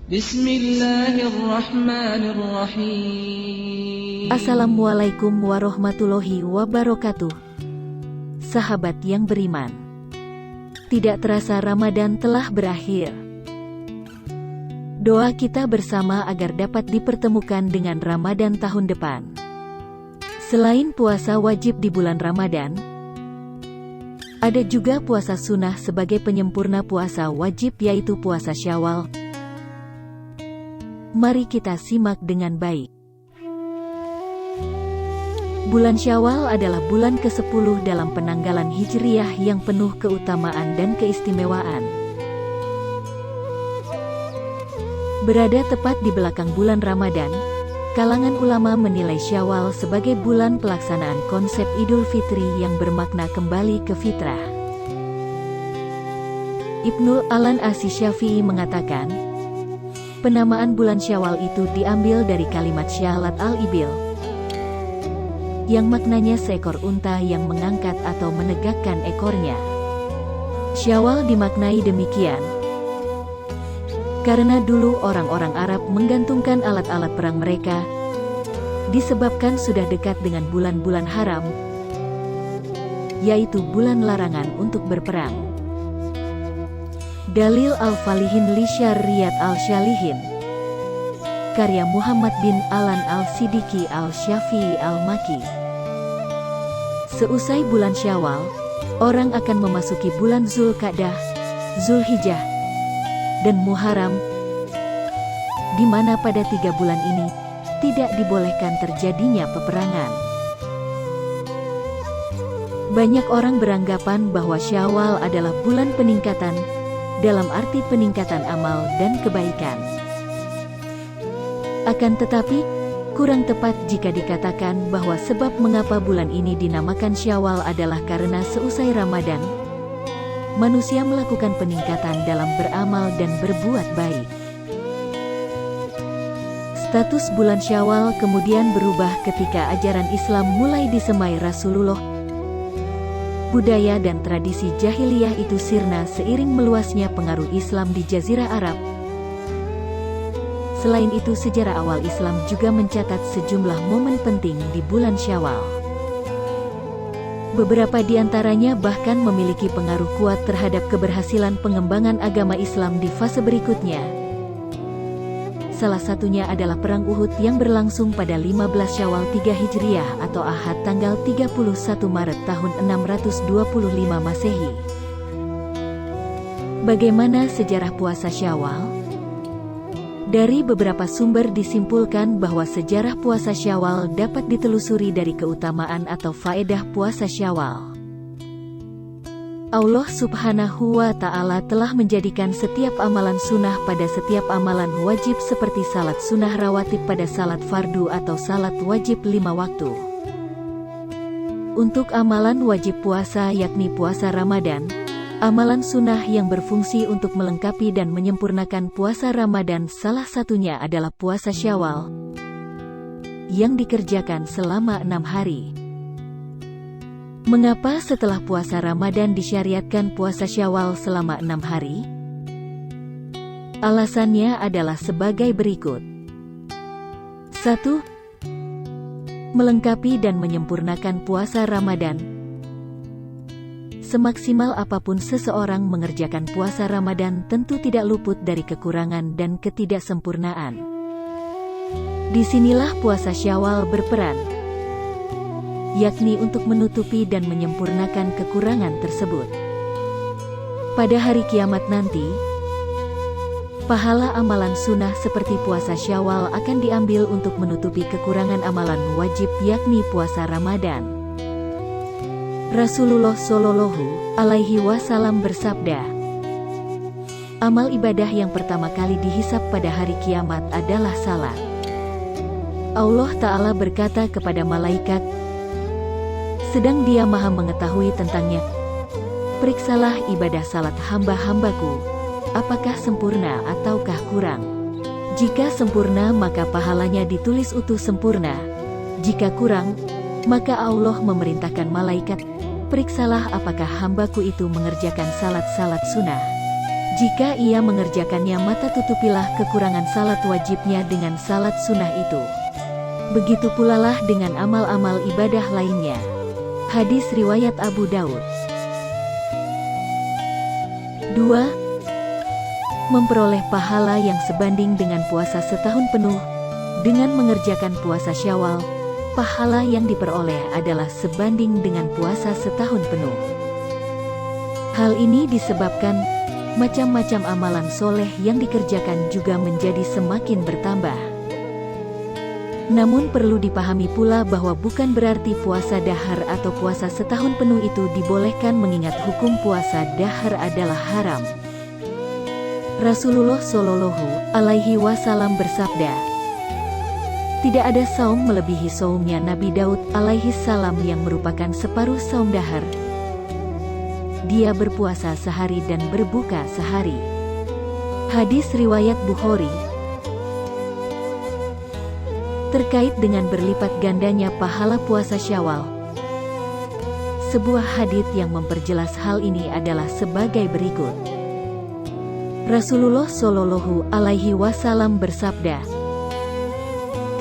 Bismillahirrahmanirrahim. Assalamualaikum warahmatullahi wabarakatuh. Sahabat yang beriman, tidak terasa Ramadan telah berakhir. Doa kita bersama agar dapat dipertemukan dengan Ramadan tahun depan. Selain puasa wajib di bulan Ramadan, ada juga puasa sunnah sebagai penyempurna puasa wajib, yaitu puasa Syawal. Mari kita simak dengan baik. Bulan Syawal adalah bulan ke-10 dalam penanggalan Hijriyah yang penuh keutamaan dan keistimewaan. Berada tepat di belakang bulan Ramadan, kalangan ulama menilai Syawal sebagai bulan pelaksanaan konsep Idul Fitri yang bermakna kembali ke fitrah. Ibnu al-Syafi'i mengatakan, penamaan bulan Syawal itu diambil dari kalimat Syalat al-Ibil, yang maknanya seekor unta yang mengangkat atau menegakkan ekornya. Syawal dimaknai demikian karena dulu orang-orang Arab menggantungkan alat-alat perang mereka, disebabkan sudah dekat dengan bulan-bulan haram, yaitu bulan larangan untuk berperang. Dalil Al-Falihin li Syarriyat Al-Syalihin, karya Muhammad bin Alan Al-Siddiqi Al-Syafi'i Al-Maki. Seusai bulan Syawal, orang akan memasuki bulan Zulqa'dah, Zulhijjah, dan Muharram, di mana pada 3 bulan ini tidak dibolehkan terjadinya peperangan. Banyak orang beranggapan bahwa Syawal adalah bulan peningkatan, dalam arti peningkatan amal dan kebaikan. Akan tetapi, kurang tepat jika dikatakan bahwa sebab mengapa bulan ini dinamakan Syawal adalah karena seusai Ramadan, manusia melakukan peningkatan dalam beramal dan berbuat baik. Status bulan Syawal kemudian berubah ketika ajaran Islam mulai disemai Rasulullah. Budaya dan tradisi jahiliyah itu sirna seiring meluasnya pengaruh Islam di Jazirah Arab. Selain itu, sejarah awal Islam juga mencatat sejumlah momen penting di bulan Syawal. Beberapa di antaranya bahkan memiliki pengaruh kuat terhadap keberhasilan pengembangan agama Islam di fase berikutnya. Salah satunya adalah Perang Uhud yang berlangsung pada 15 Syawal 3 Hijriah atau Ahad tanggal 31 Maret tahun 625 Masehi. Bagaimana sejarah puasa Syawal? Dari beberapa sumber disimpulkan bahwa sejarah puasa Syawal dapat ditelusuri dari keutamaan atau faedah puasa Syawal. Allah Subhanahu wa Ta'ala telah menjadikan setiap amalan sunnah pada setiap amalan wajib, seperti salat sunnah rawatib pada salat fardu atau salat wajib 5 waktu. Untuk amalan wajib puasa, yakni puasa Ramadan, amalan sunnah yang berfungsi untuk melengkapi dan menyempurnakan puasa Ramadan, salah satunya adalah puasa Syawal, yang dikerjakan selama 6 hari. Mengapa setelah puasa Ramadan disyariatkan puasa Syawal selama 6 hari? Alasannya adalah sebagai berikut. 1. Melengkapi dan menyempurnakan puasa Ramadan. Semaksimal apapun seseorang mengerjakan puasa Ramadan, tentu tidak luput dari kekurangan dan ketidaksempurnaan. Disinilah puasa Syawal berperan, yakni untuk menutupi dan menyempurnakan kekurangan tersebut. Pada hari kiamat nanti, pahala amalan sunnah seperti puasa Syawal akan diambil untuk menutupi kekurangan amalan wajib, yakni puasa Ramadan. Rasulullah Shallallahu Alaihi Wasallam bersabda, amal ibadah yang pertama kali dihisab pada hari kiamat adalah salat. Allah Ta'ala berkata kepada malaikat, sedang Dia Maha mengetahui tentangnya, periksalah ibadah salat hamba-hambaku, apakah sempurna ataukah kurang. Jika sempurna, maka pahalanya ditulis utuh sempurna. Jika kurang, maka Allah memerintahkan malaikat, periksalah apakah hambaku itu mengerjakan salat-salat sunnah. Jika ia mengerjakannya maka tutupilah kekurangan salat wajibnya dengan salat sunnah itu. Begitu pula lah dengan amal-amal ibadah lainnya. Hadis riwayat Abu Daud. 2. Memperoleh pahala yang sebanding dengan puasa setahun penuh. Dengan mengerjakan puasa Syawal, pahala yang diperoleh adalah sebanding dengan puasa setahun penuh. Hal ini disebabkan macam-macam amalan soleh yang dikerjakan juga menjadi semakin bertambah. Namun perlu dipahami pula bahwa bukan berarti puasa dahar atau puasa setahun penuh itu dibolehkan, mengingat hukum puasa dahar adalah haram. Rasulullah Shallallahu Alaihi Wasallam bersabda, tidak ada saum melebihi saumnya Nabi Daud alaihi salam yang merupakan separuh saum dahar. Dia berpuasa sehari dan berbuka sehari. Hadis riwayat Bukhari. Terkait dengan berlipat gandanya pahala puasa Syawal, sebuah hadits yang memperjelas hal ini adalah sebagai berikut. Rasulullah Shallallahu Alaihi Wasallam bersabda,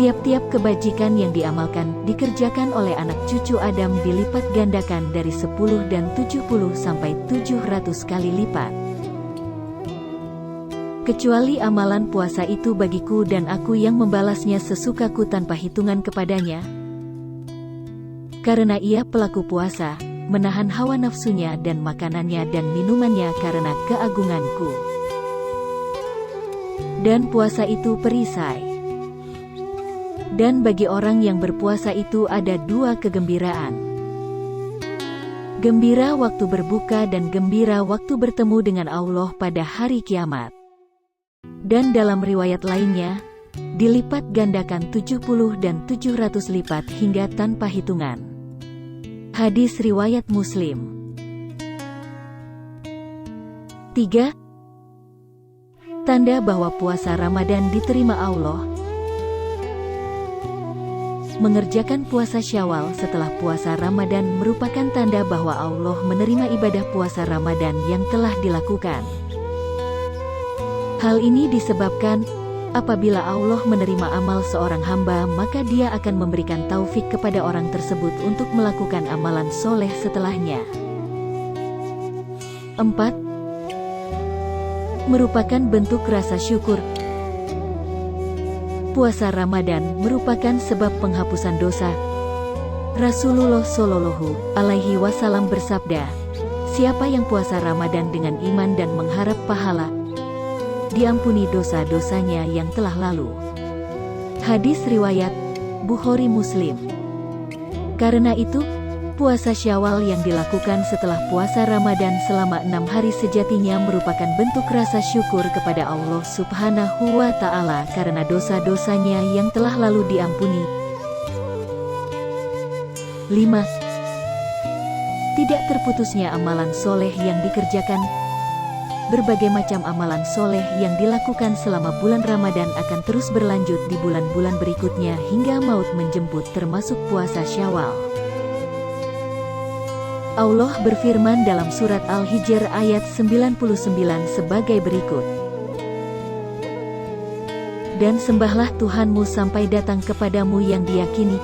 tiap-tiap kebajikan yang diamalkan, dikerjakan oleh anak cucu Adam dilipat gandakan dari 10 dan 70 sampai 700 kali lipat. Kecuali amalan puasa itu bagiku dan aku yang membalasnya sesukaku tanpa hitungan kepadanya. Karena ia pelaku puasa, menahan hawa nafsunya dan makanannya dan minumannya karena keagunganku. Dan puasa itu perisai. Dan bagi orang yang berpuasa itu ada dua kegembiraan. Gembira waktu berbuka dan gembira waktu bertemu dengan Allah pada hari kiamat. Dan dalam riwayat lainnya, dilipat gandakan 70 dan 700 lipat hingga tanpa hitungan. Hadis riwayat Muslim. 3. Tanda bahwa puasa Ramadan diterima Allah. Mengerjakan puasa Syawal setelah puasa Ramadan merupakan tanda bahwa Allah menerima ibadah puasa Ramadan yang telah dilakukan. Hal ini disebabkan, apabila Allah menerima amal seorang hamba maka Dia akan memberikan taufik kepada orang tersebut untuk melakukan amalan soleh setelahnya. 4. Merupakan bentuk rasa syukur. Puasa Ramadan merupakan sebab penghapusan dosa. Rasulullah Shallallahu Alaihi Wasallam bersabda, siapa yang puasa Ramadan dengan iman dan mengharap pahala, diampuni dosa-dosanya yang telah lalu. Hadis riwayat Bukhari Muslim. Karena itu, puasa Syawal yang dilakukan setelah puasa Ramadan selama 6 hari sejatinya merupakan bentuk rasa syukur kepada Allah Subhanahu wa Ta'ala karena dosa-dosanya yang telah lalu diampuni. 5. Tidak terputusnya amalan soleh yang dikerjakan. Berbagai macam amalan soleh yang dilakukan selama bulan Ramadan akan terus berlanjut di bulan-bulan berikutnya hingga maut menjemput, termasuk puasa Syawal. Allah berfirman dalam surat Al-Hijr ayat 99 sebagai berikut. Dan sembahlah Tuhanmu sampai datang kepadamu yang diyakini.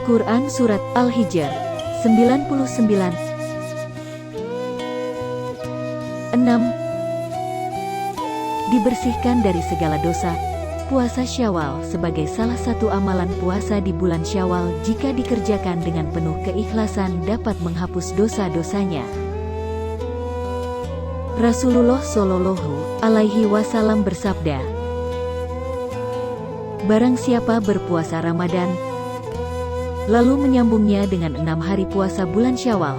Quran surat Al-Hijr 99. 6. Dibersihkan dari segala dosa. Puasa Syawal sebagai salah satu amalan puasa di bulan Syawal jika dikerjakan dengan penuh keikhlasan dapat menghapus dosa-dosanya. Rasulullah Shallallahu Alaihi Wasallam bersabda, barang siapa berpuasa Ramadan, lalu menyambungnya dengan 6 hari puasa bulan Syawal,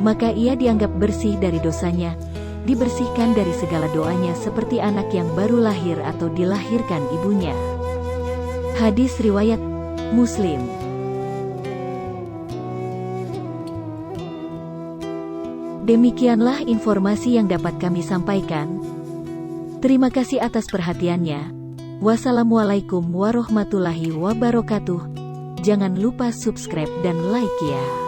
maka ia dianggap bersih dari dosanya, dibersihkan dari segala doanya seperti anak yang baru lahir atau dilahirkan ibunya. Hadis riwayat Muslim. Demikianlah informasi yang dapat kami sampaikan. Terima kasih atas perhatiannya. Wassalamualaikum warahmatullahi wabarakatuh. Jangan lupa subscribe dan like ya.